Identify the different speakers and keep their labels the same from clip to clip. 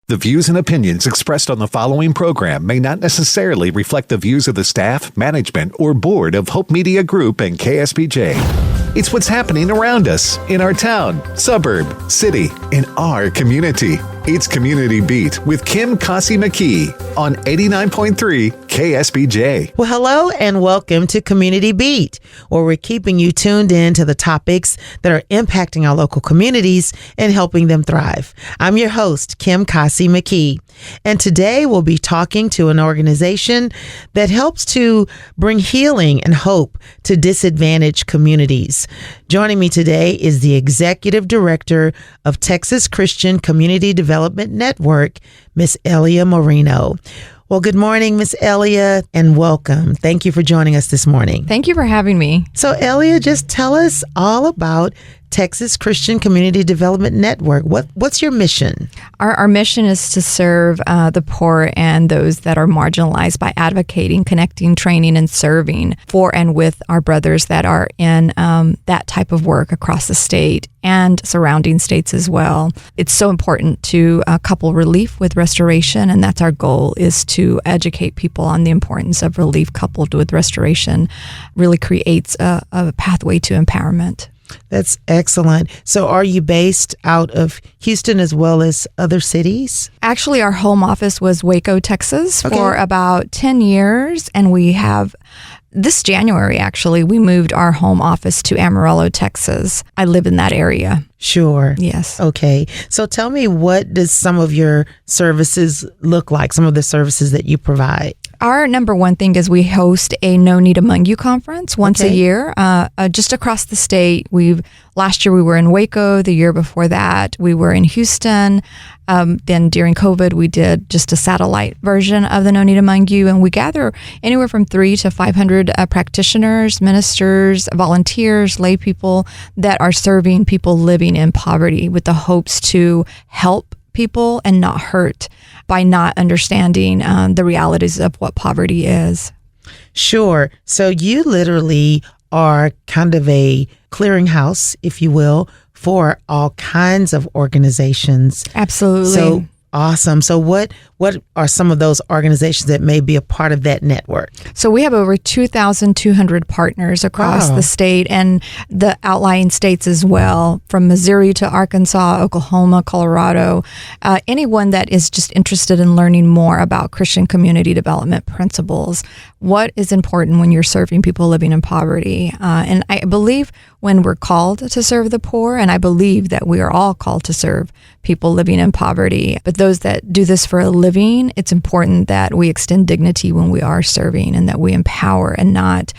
Speaker 1: The views and opinions expressed on the following program may not necessarily reflect the views of the staff, management, or board of Hope Media Group and KSBJ. It's what's happening around us, in our town, suburb, city, in our community. It's Community Beat with Kim Kasi McKee on 89.3 KSBJ.
Speaker 2: Well, hello and welcome to Community Beat, where we're keeping you tuned in to the topics that are impacting our local communities and helping them thrive. I'm your host, Kim Kasi McKee, and today we'll be talking to an organization that helps to bring healing and hope to disadvantaged communities. Joining me today is the Executive Director of Texas Christian Community Development Network, Miss Elia Moreno. Well, good morning, Miss Elia, and welcome. Thank you for joining us this morning.
Speaker 3: Thank you for having me.
Speaker 2: So, Elia, just tell us all about Texas Christian Community Development Network. What's your mission?
Speaker 3: Our mission is to serve the poor and those that are marginalized by advocating, connecting, training, and serving for and with our brothers that are in that type of work across the state and surrounding states as well. It's so important to couple relief with restoration, and that's our goal, is to educate people on the importance of relief coupled with restoration. Really creates a pathway to empowerment.
Speaker 2: That's excellent. So are you based out of Houston as well as other cities?
Speaker 3: Actually, our home office was Waco, Texas for about 10 years. And we have, this January, actually, we moved our home office to Amarillo, Texas. I live in that area.
Speaker 2: Sure.
Speaker 3: Yes.
Speaker 2: Okay. So tell me, what does some of your services look like, some of the services that you provide?
Speaker 3: Our number one thing is we host a No Need Among You conference once a year, just across the state. Last year we were in Waco. The year before that we were in Houston. Then during COVID we did just a satellite version of the No Need Among You, and we gather anywhere from 300 to 500 practitioners, ministers, volunteers, lay people that are serving people living in poverty with the hopes to help people and not hurt by not understanding the realities of what poverty is. Sure.
Speaker 2: So you literally are kind of a clearinghouse, if you will, for all kinds of organizations.
Speaker 3: Absolutely.
Speaker 2: So awesome. So what are some of those organizations that may be a part of that network?
Speaker 3: So we have over 2,200 partners across the state and the outlying states as well, from Missouri to Arkansas, Oklahoma, Colorado. Anyone that is just interested in learning more about Christian community development principles, what is important when you're serving people living in poverty. And I believe when we're called to serve the poor, and I believe that we are all called to serve people living in poverty, but those that do this for a living, it's important that we extend dignity when we are serving, and that we empower and not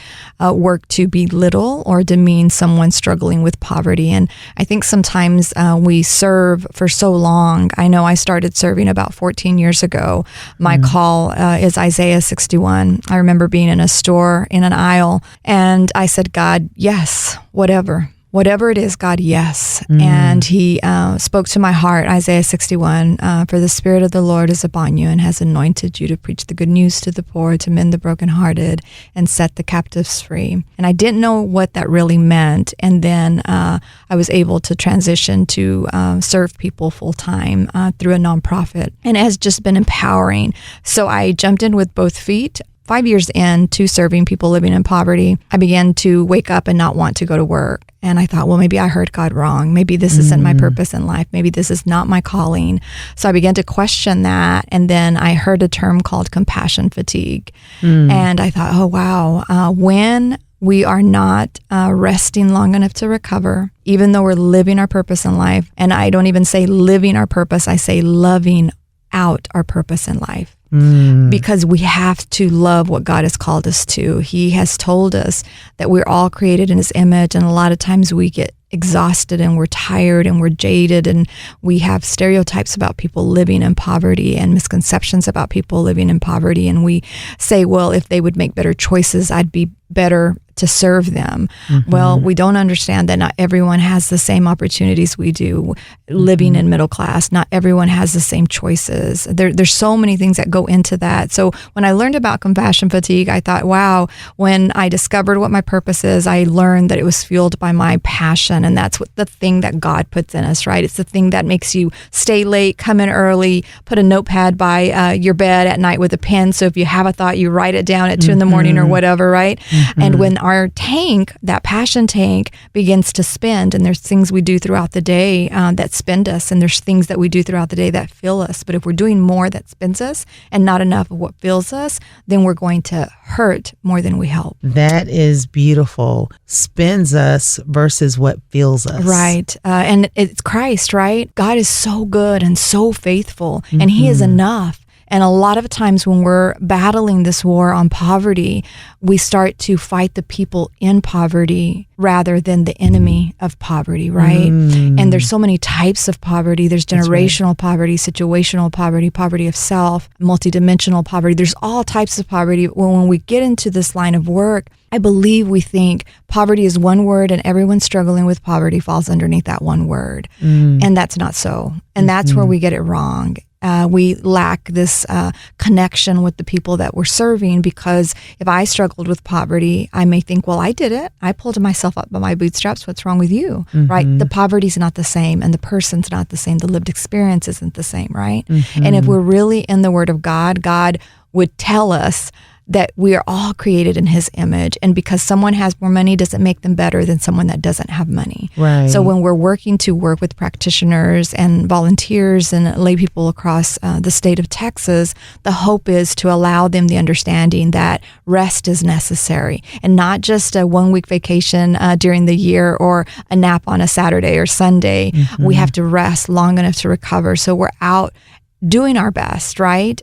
Speaker 3: work to belittle or demean someone struggling with poverty. And I think sometimes we serve for so long. I know I started serving about 14 years ago. My call is Isaiah 61. I remember being in a store in an aisle, and I said, God, yes, whatever it is, God, yes. And he spoke to my heart, Isaiah 61, for the Spirit of the Lord is upon you and has anointed you to preach the good news to the poor, to mend the brokenhearted, and set the captives free. And I didn't know what that really meant. And then I was able to transition to serve people full time through a nonprofit. And it has just been empowering. So I jumped in with both feet. 5 years into serving people living in poverty, I began to wake up and not want to go to work. And I thought, well, maybe I heard God wrong. Maybe this isn't my purpose in life. Maybe this is not my calling. So I began to question that. And then I heard a term called compassion fatigue. And I thought, oh, wow, when we are not resting long enough to recover, even though we're living our purpose in life. And I don't even say living our purpose, I say loving out our purpose in life. Because we have to love what God has called us to. He has told us that we're all created in His image, and a lot of times we get exhausted and we're tired and we're jaded, and we have stereotypes about people living in poverty and misconceptions about people living in poverty, and we say, well, if they would make better choices, I'd be better to serve them.
Speaker 2: Mm-hmm.
Speaker 3: Well, we don't understand that not everyone has the same opportunities we do living in middle class. Not everyone has the same choices. There's so many things that go into that. So when I learned about compassion fatigue, I thought, wow, when I discovered what my purpose is, I learned that it was fueled by my passion. And that's what the thing that God puts in us, right? It's the thing that makes you stay late, come in early, put a notepad by your bed at night with a pen. So if you have a thought, you write it down at 2 a.m. or whatever, right? And when our tank, that passion tank, begins to spin, and there's things we do throughout the day that spend us, and there's things that we do throughout the day that fill us. But if we're doing more that spins us and not enough of what fills us, then we're going to hurt more than we help.
Speaker 2: That is beautiful. Spins us versus what fills us.
Speaker 3: Right. And it's Christ, right? God is so good and so faithful, and He is enough. And a lot of times when we're battling this war on poverty, we start to fight the people in poverty rather than the enemy of poverty, right? And there's so many types of poverty. There's generational poverty, situational poverty, poverty of self, multidimensional poverty. There's all types of poverty. When we get into this line of work, I believe we think poverty is one word and everyone struggling with poverty falls underneath that one word. And that's not so. And that's where we get it wrong. We lack this connection with the people that we're serving, because if I struggled with poverty, I may think, well, I did it. I pulled myself up by my bootstraps. What's wrong with you? Right? The poverty's not the same, and the person's not the same. The lived experience isn't the same, right? And if we're really in the Word of God, God would tell us that we are all created in His image, and because someone has more money doesn't make them better than someone that doesn't have money.
Speaker 2: Right.
Speaker 3: So when we're working to work with practitioners and volunteers and lay people across the state of Texas, the hope is to allow them the understanding that rest is necessary, and not just a 1-week vacation during the year or a nap on a Saturday or Sunday. We have to rest long enough to recover. So we're out doing our best, right?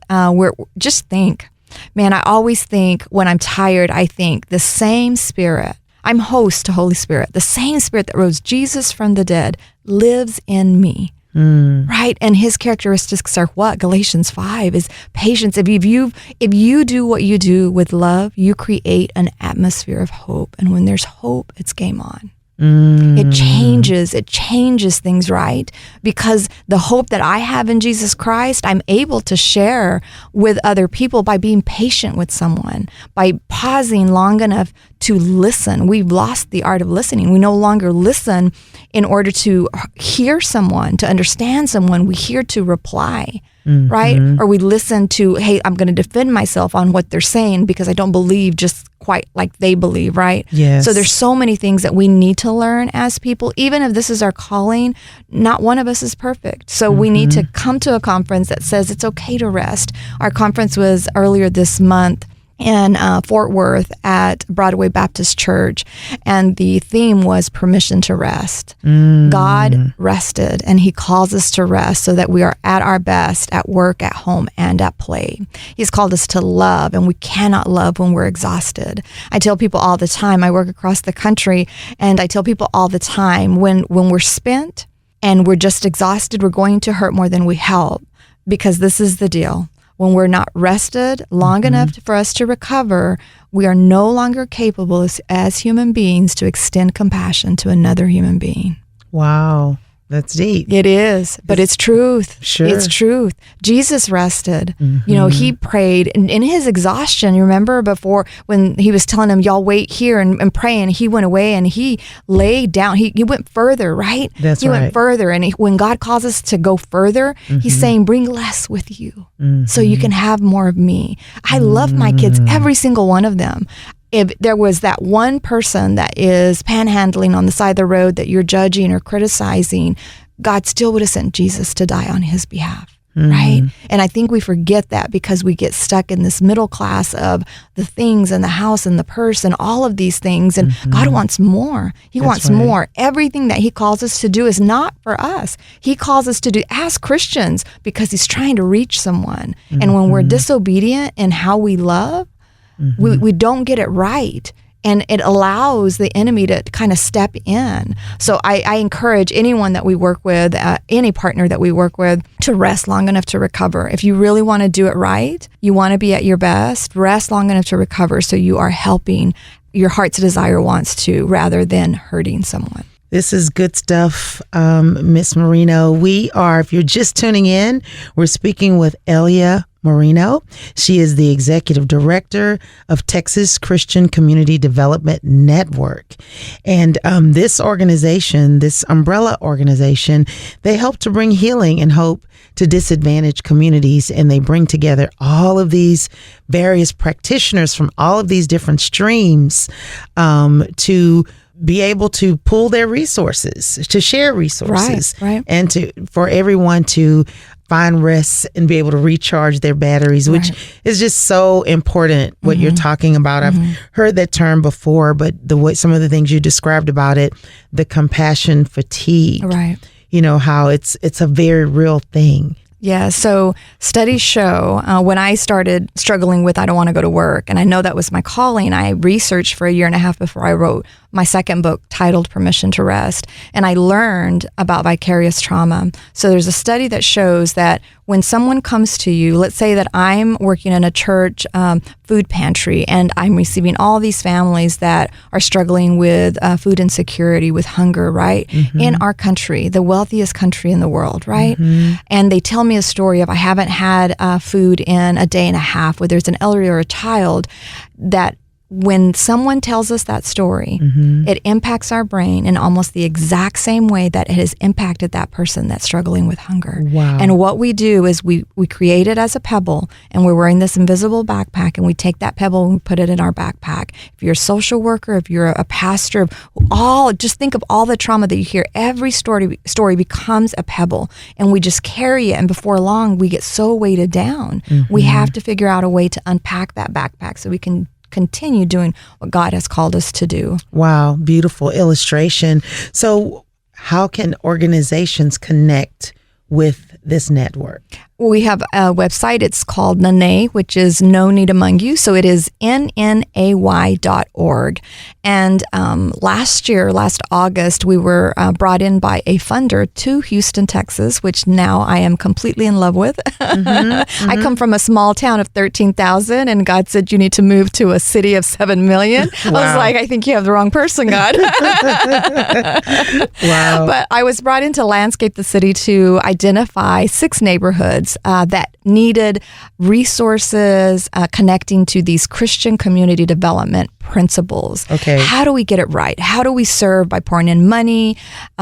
Speaker 3: Just think. Man, I always think when I'm tired, I think the same Spirit, I'm host to Holy Spirit, the same Spirit that rose Jesus from the dead lives in me, right? And His characteristics are what? Galatians 5 is patience. If you do what you do with love, you create an atmosphere of hope. And when there's hope, it's game on. It changes things, right? Because the hope that I have in Jesus Christ, I'm able to share with other people by being patient with someone, by pausing long enough to listen. We've lost the art of listening. We no longer listen in order to hear someone, to understand someone. We hear to reply. Right? Or we listen to, hey, I'm going to defend myself on what they're saying because I don't believe just quite like they believe, right?
Speaker 2: Yes.
Speaker 3: So there's so many things that we need to learn as people. Even if this is our calling, not one of us is perfect. So we need to come to a conference that says it's okay to rest. Our conference was earlier this month in Fort Worth at Broadway Baptist Church, and the theme was permission to rest. God rested, and He calls us to rest so that we are at our best at work, at home, and at play. He's called us to love, and we cannot love when we're exhausted. I tell people all the time, I work across the country, and I tell people all the time, when we're spent and we're just exhausted, we're going to hurt more than we help, because this is the deal. When we're not rested long enough for us to recover, we are no longer capable as human beings to extend compassion to another human being.
Speaker 2: Wow. That's deep.
Speaker 3: It is, but it's truth.
Speaker 2: Sure.
Speaker 3: It's truth. Jesus rested. You know, He prayed in His exhaustion. You remember before when He was telling them, y'all wait here and pray, and He went away and He laid down. He went further, right?
Speaker 2: That's
Speaker 3: He
Speaker 2: right.
Speaker 3: went further. And when God calls us to go further, He's saying, bring less with you so you can have more of me. I love my kids, every single one of them. If there was that one person that is panhandling on the side of the road that you're judging or criticizing, God still would have sent Jesus to die on his behalf, right? And I think we forget that because we get stuck in this middle class of the things and the house and the purse and all of these things. And God wants more. He wants more. Everything that he calls us to do is not for us. He calls us to do as Christians because he's trying to reach someone. And when we're disobedient in how we love, we don't get it right. And it allows the enemy to kind of step in. So I encourage anyone that we work with, any partner that we work with, to rest long enough to recover. If you really want to do it right, you want to be at your best, rest long enough to recover so you are helping your heart's desire wants to, rather than hurting someone.
Speaker 2: This is good stuff, Miss Moreno. If you're just tuning in, we're speaking with Elia Moreno. She is the executive director of Texas Christian Community Development Network. And this organization, this umbrella organization, they help to bring healing and hope to disadvantaged communities. And they bring together all of these various practitioners from all of these different streams to be able to pool their resources, to share resources,
Speaker 3: right.
Speaker 2: And for everyone to find rest and be able to recharge their batteries, which is just so important, what you're talking about. I've heard that term before, but some of the things you described about it, the compassion fatigue,
Speaker 3: right?
Speaker 2: How it's a very real thing.
Speaker 3: Yeah, so studies show when I started struggling with I don't want to go to work, and I know that was my calling, I researched for a year and a half before I wrote my second book titled Permission to Rest, and I learned about vicarious trauma. So there's a study that shows that when someone comes to you, let's say that I'm working in a church food pantry and I'm receiving all these families that are struggling with food insecurity, with hunger, right? In our country, the wealthiest country in the world, right? And they tell me a story of I haven't had food in a day and a half, whether it's an elderly or a child, that when someone tells us that story, it impacts our brain in almost the exact same way that it has impacted that person that's struggling with hunger.
Speaker 2: Wow.
Speaker 3: And what we do is we create it as a pebble, and we're wearing this invisible backpack, and we take that pebble and we put it in our backpack. If you're a social worker, if you're a pastor, just think of all the trauma that you hear. Every story becomes a pebble, and we just carry it, and before long, we get so weighted down. We have to figure out a way to unpack that backpack so we can continue doing what God has called us to do.
Speaker 2: Wow, beautiful illustration. So how can organizations connect with this network?
Speaker 3: We have a website. It's called NANAY, which is No Need Among You. So it is nnay.org. And last August, we were brought in by a funder to Houston, Texas, which now I am completely in love with. I come from a small town of 13,000, and God said, you need to move to a city of 7 million. Wow. I was like, I think you have the wrong person, God.
Speaker 2: Wow.
Speaker 3: But I was brought in to landscape the city to identify 6 neighborhoods that needed resources connecting to these Christian community development principles.
Speaker 2: Okay.
Speaker 3: How do we get it right? How do we serve by pouring in money,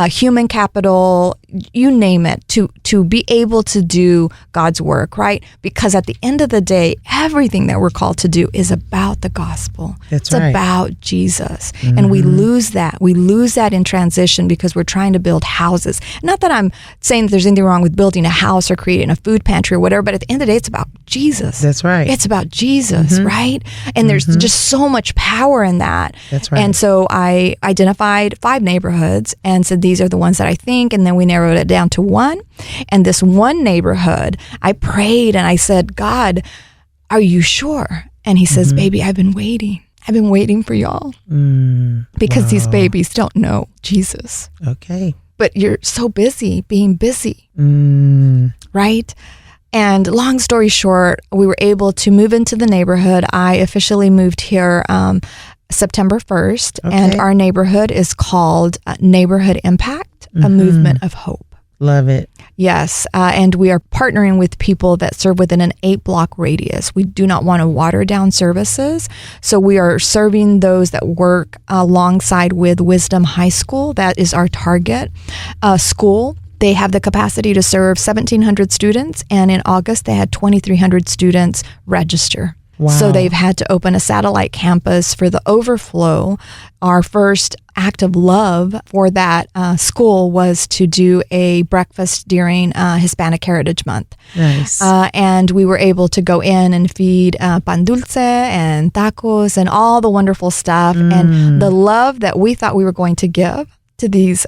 Speaker 3: human capital, you name it, to be able to do God's work, right? Because at the end of the day, everything that we're called to do is about the gospel.
Speaker 2: That's
Speaker 3: it's
Speaker 2: right.
Speaker 3: about Jesus. And we lose that. We lose that in transition because we're trying to build houses. Not that I'm saying that there's anything wrong with building a house or creating a food pantry or whatever, but at the end of the day, it's about Jesus.
Speaker 2: That's right.
Speaker 3: It's about Jesus, right? And there's just so much power in that.
Speaker 2: That's right.
Speaker 3: And so I identified 5 neighborhoods and said, these are the ones that I think. And then we narrowed it down to 1. And this one neighborhood, I prayed and I said, God, are you sure? And he says, baby, I've been waiting. I've been waiting for y'all because these babies don't know Jesus.
Speaker 2: Okay.
Speaker 3: But you're so busy being busy, right? And long story short, we were able to move into the neighborhood. I officially moved here September 1st, and our neighborhood is called Neighborhood Impact, a movement of hope.
Speaker 2: Love it.
Speaker 3: Yes, and we are partnering with people that serve within an 8-block radius. We do not want to water down services, so we are serving those that work alongside with Wisdom High School. That is our target school. They have the capacity to serve 1,700 students, and in August, they had 2,300 students register.
Speaker 2: Wow.
Speaker 3: So they've had to open a satellite campus for the overflow. Our first act of love for that school was to do a breakfast during Hispanic Heritage Month.
Speaker 2: Nice.
Speaker 3: And we were able to go in and feed pan dulce and tacos and all the wonderful stuff. And the love that we thought we were going to give to these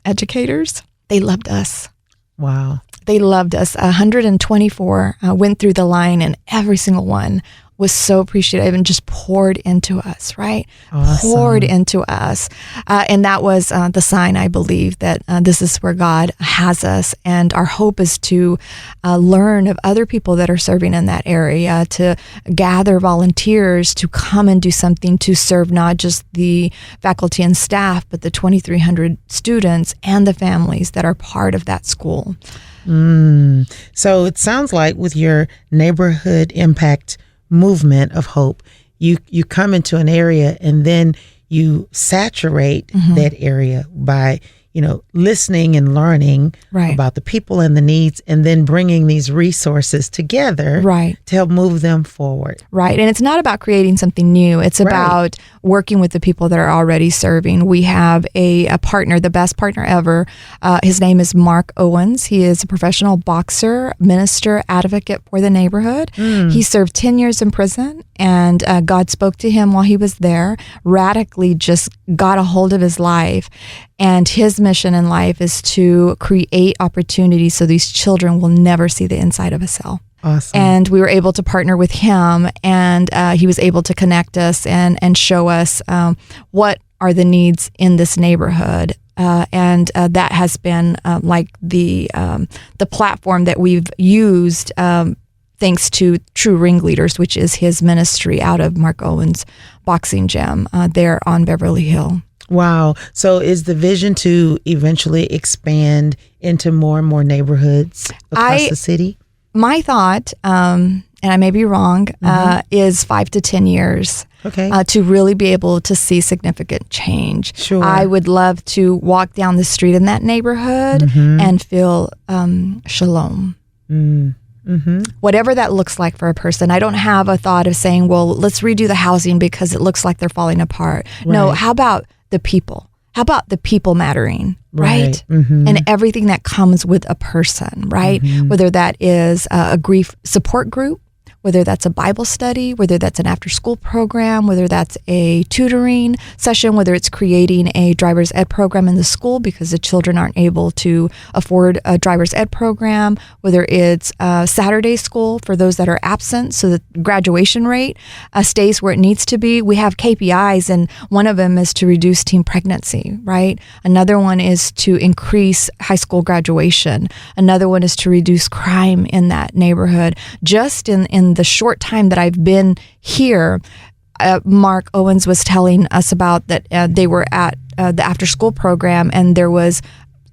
Speaker 3: educators, they loved us.
Speaker 2: Wow.
Speaker 3: They loved us. 124 went through the line, and every single one was so appreciative and just poured into us, right?
Speaker 2: Awesome.
Speaker 3: Poured into us. And that was the sign, I believe, that this is where God has us. And our hope is to learn of other people that are serving in that area, to gather volunteers to come and do something to serve not just the faculty and staff, but the 2,300 students and the families that are part of that school.
Speaker 2: So it sounds like with your neighborhood impact movement of hope, you come into an area and then you saturate that area by listening and learning about the people and the needs, and then bringing these resources together to help move them forward.
Speaker 3: Right. And it's not about creating something new. It's about working with the people that are already serving. We have a partner, the best partner ever. His name is Mark Owens. He is a professional boxer, minister, advocate for the neighborhood. He served 10 years in prison, and God spoke to him while he was there, radically just got a hold of his life. And his mission in life is to create opportunities so these children will never see the inside of a cell.
Speaker 2: Awesome.
Speaker 3: And we were able to partner with him, and he was able to connect us and show us what are the needs in this neighborhood. And that has been like the platform that we've used thanks to True Ringleaders, which is his ministry out of Mark Owens' boxing gym there on Beverly Hill.
Speaker 2: Wow. So is the vision to eventually expand into more and more neighborhoods across the city?
Speaker 3: My thought, and I may be wrong, is 5 to 10 years.
Speaker 2: Okay.
Speaker 3: To really be able to see significant change.
Speaker 2: Sure.
Speaker 3: I would love to walk down the street in that neighborhood and feel shalom. Whatever that looks like for a person. I don't have a thought of saying, well, let's redo the housing because it looks like they're falling apart. No, how about the people? How about the people mattering, right? And everything that comes with a person, right? Whether that is a grief support group, whether that's a Bible study, whether that's an after-school program, whether that's a tutoring session, whether it's creating a driver's ed program in the school because the children aren't able to afford a driver's ed program, whether it's Saturday school for those that are absent so that graduation rate stays where it needs to be. We have KPIs, and one of them is to reduce teen pregnancy, right? Another one is to increase high school graduation. Another one is to reduce crime in that neighborhood. Just in the short time that I've been here, Mark Owens was telling us about that they were at the after school program, and there was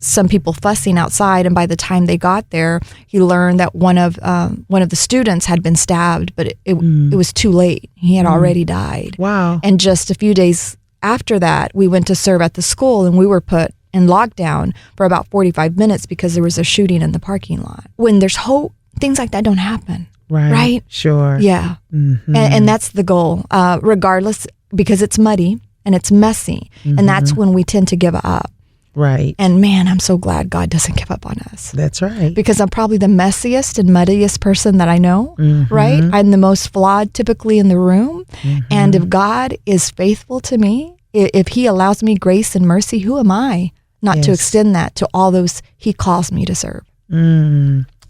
Speaker 3: some people fussing outside, and by the time they got there, he learned that one of the students had been stabbed, but it was too late. He had already died.
Speaker 2: Wow. And
Speaker 3: just a few days after that, we went to serve at the school, and we were put in lockdown for about 45 minutes because there was a shooting in the parking lot. When there's hope, things like that don't happen. Right?
Speaker 2: Sure.
Speaker 3: Yeah. And that's the goal, regardless, because it's muddy and it's messy. And that's when we tend to give up.
Speaker 2: Right.
Speaker 3: And man, I'm so glad God doesn't give up on us.
Speaker 2: That's right.
Speaker 3: Because I'm probably the messiest and muddiest person that I know, right? I'm the most flawed typically in the room. And if God is faithful to me, if he allows me grace and mercy, who am I not to extend that to all those he calls me to serve?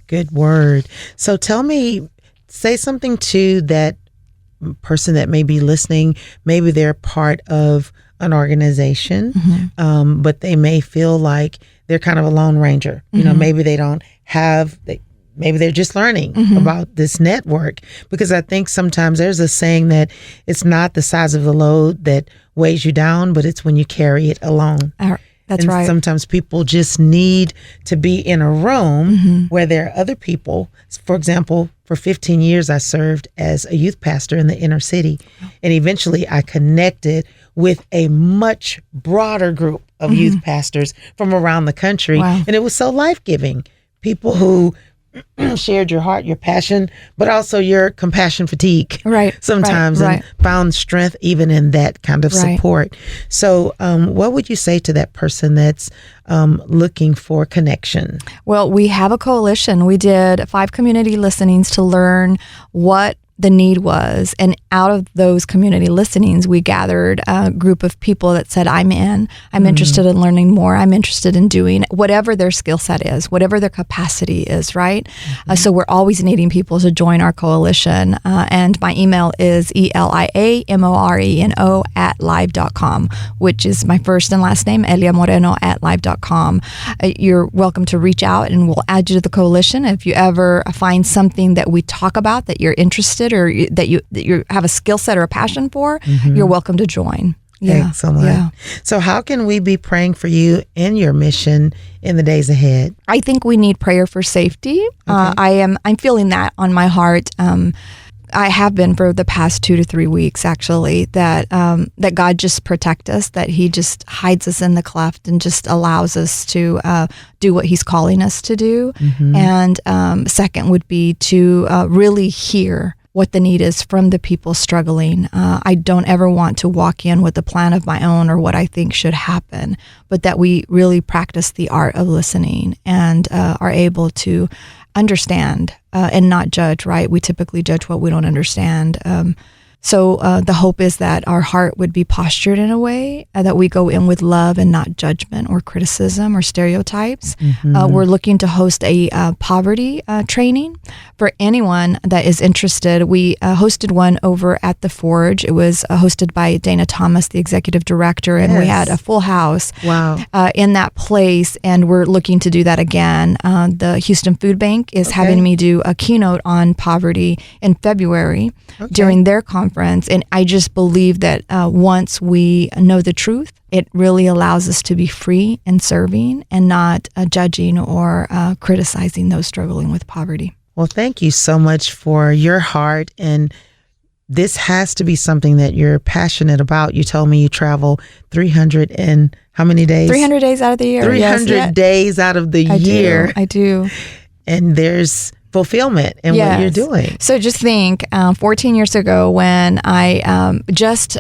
Speaker 2: Good word. So tell me, say something to that person that may be listening. Maybe they're part of an organization, but they may feel like they're kind of a lone ranger. You know, maybe they don't have, maybe they're just learning about this network. Because I think sometimes there's a saying that it's not the size of the load that weighs you down, but it's when you carry it alone.
Speaker 3: That's
Speaker 2: and
Speaker 3: right.
Speaker 2: Sometimes people just need to be in a room where there are other people. For example, for 15 years, I served as a youth pastor in the inner city. And eventually I connected with a much broader group of youth pastors from around the country.
Speaker 3: Wow.
Speaker 2: And it was so life-giving. People who shared your heart, your passion, but also your compassion fatigue sometimes, and found strength even in that kind of support. So what would you say to that person that's looking for connection?
Speaker 3: Well, we have a coalition. We did 5 community listenings to learn what the need was. And out of those community listenings, we gathered a group of people that said, I'm interested in learning more. I'm interested in doing whatever their skill set is, whatever their capacity is, right? So we're always needing people to join our coalition. And my email is eliamoreno@live.com, which is my first and last name, Elia Moreno @live.com. You're welcome to reach out and we'll add you to the coalition. If you ever find something that we talk about that you're interested or that you have a skill set or a passion for, you're welcome to join. Yeah.
Speaker 2: Excellent.
Speaker 3: Yeah.
Speaker 2: So how can we be praying for you in your mission in the days ahead?
Speaker 3: I think we need prayer for safety. I'm feeling that on my heart. I have been for the past 2 to 3 weeks, actually, that God just protect us, that He just hides us in the cleft and just allows us to do what He's calling us to do. And second would be to really hear what the need is from the people struggling. I don't ever want to walk in with a plan of my own or what I think should happen, but that we really practice the art of listening and are able to understand and not judge, right? We typically judge what we don't understand. So the hope is that our heart would be postured in a way that we go in with love and not judgment or criticism or stereotypes. We're looking to host a poverty training for anyone that is interested. We hosted one over at the Forge. It was hosted by Dana Thomas, the executive director, and we had a full house in that place, and we're looking to do that again. The Houston Food Bank is having me do a keynote on poverty in February during their conference. And I just believe that once we know the truth, it really allows us to be free in serving and not judging or criticizing those struggling with poverty.
Speaker 2: Well, thank you so much for your heart. And this has to be something that you're passionate about. You told me you travel 300 and how many days?
Speaker 3: 300 days out of the year.
Speaker 2: 300 days out of the year.
Speaker 3: I do.
Speaker 2: And there's fulfillment in what you're doing.
Speaker 3: So just think, 14 years ago when I just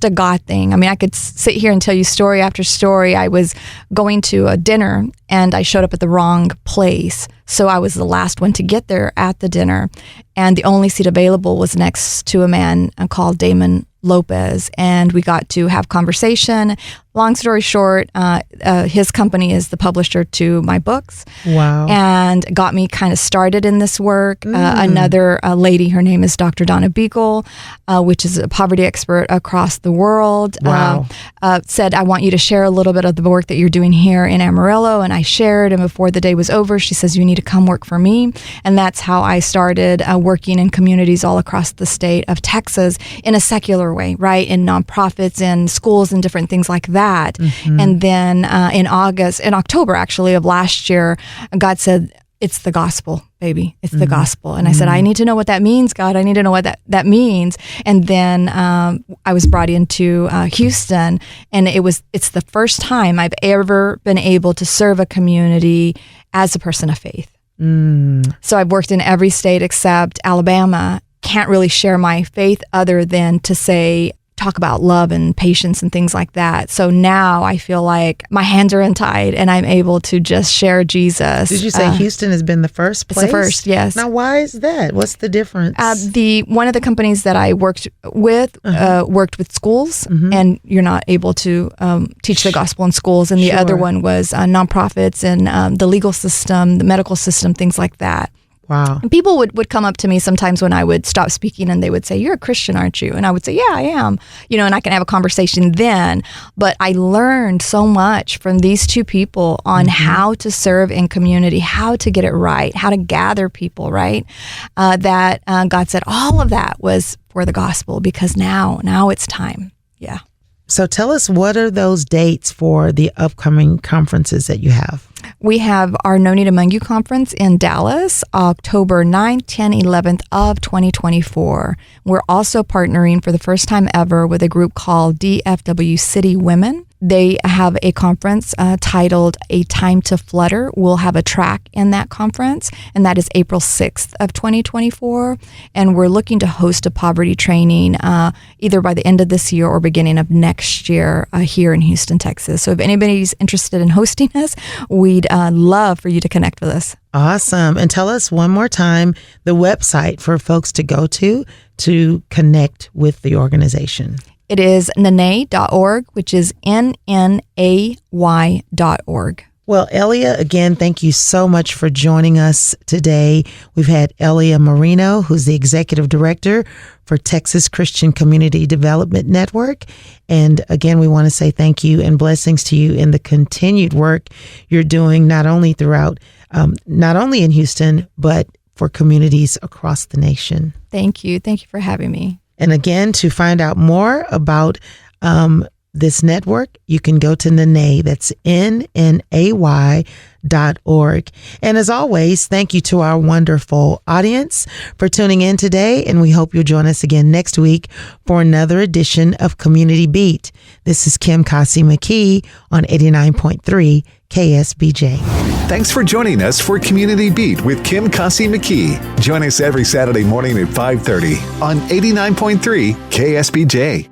Speaker 3: a God thing. I mean, I could sit here and tell you story after story. I was going to a dinner and I showed up at the wrong place. So I was the last one to get there at the dinner. And the only seat available was next to a man called Damon Lopez. And we got to have conversation. Long story short, his company is the publisher to my books.
Speaker 2: Wow.
Speaker 3: And got me kind of started in this work. Another lady, her name is Dr. Donna Beagle, which is a poverty expert across the world, said, I want you to share a little bit of the work that you're doing here in Amarillo. And I shared, and before the day was over, she says, you need to come work for me. And that's how I started working in communities all across the state of Texas in a secular way, right? In nonprofits and schools and different things like that. And then in October actually of last year, God said, it's the gospel, baby. It's the gospel. And I said, I need to know what that means, God. I need to know what that means. And then I was brought into Houston, and it's the first time I've ever been able to serve a community as a person of faith. So I've worked in every state except Alabama. Can't really share my faith other than to talk about love and patience and things like that. So now I feel like my hands are untied and I'm able to just share Jesus.
Speaker 2: Did you say Houston has been the first place?
Speaker 3: It's the first, yes.
Speaker 2: Now, why is that? What's the difference?
Speaker 3: One of the companies that I worked with worked with schools, and you're not able to teach the gospel in schools. And the other one was nonprofits and the legal system, the medical system, things like that.
Speaker 2: Wow.
Speaker 3: And people would come up to me sometimes when I would stop speaking and they would say, you're a Christian, aren't you? And I would say, yeah, I am. And I can have a conversation then. But I learned so much from these two people on how to serve in community, how to get it right, how to gather people, right? That God said all of that was for the gospel because now it's time. Yeah.
Speaker 2: So tell us, what are those dates for the upcoming conferences that you have?
Speaker 3: We have our No Need Among You conference in Dallas, October 9th, 10th, 11th of 2024. We're also partnering for the first time ever with a group called DFW City Women. They have a conference titled A Time to Flutter. We'll have a track in that conference, and that is April 6th of 2024. And we're looking to host a poverty training either by the end of this year or beginning of next year here in Houston, Texas. So if anybody's interested in hosting us, we'd love for you to connect with us.
Speaker 2: Awesome. And tell us one more time the website for folks to go to connect with the organization.
Speaker 3: It is nnay.org, which is nnay.org.
Speaker 2: Well, Elia, again, thank you so much for joining us today. We've had Elia Moreno, who's the Executive Director for Texas Christian Community Development Network. And again, we want to say thank you and blessings to you in the continued work you're doing, not only in Houston, but for communities across the nation.
Speaker 3: Thank you. Thank you for having me.
Speaker 2: And again, to find out more about this network, you can go to NNAY. That's nnay.org. And as always, thank you to our wonderful audience for tuning in today. And we hope you'll join us again next week for another edition of Community Beat. This is Kim Kasi McKee on 89.3 KSBJ.
Speaker 1: Thanks for joining us for Community Beat with Kim Kasi McKee. Join us every Saturday morning at 5:30 on 89.3 KSBJ.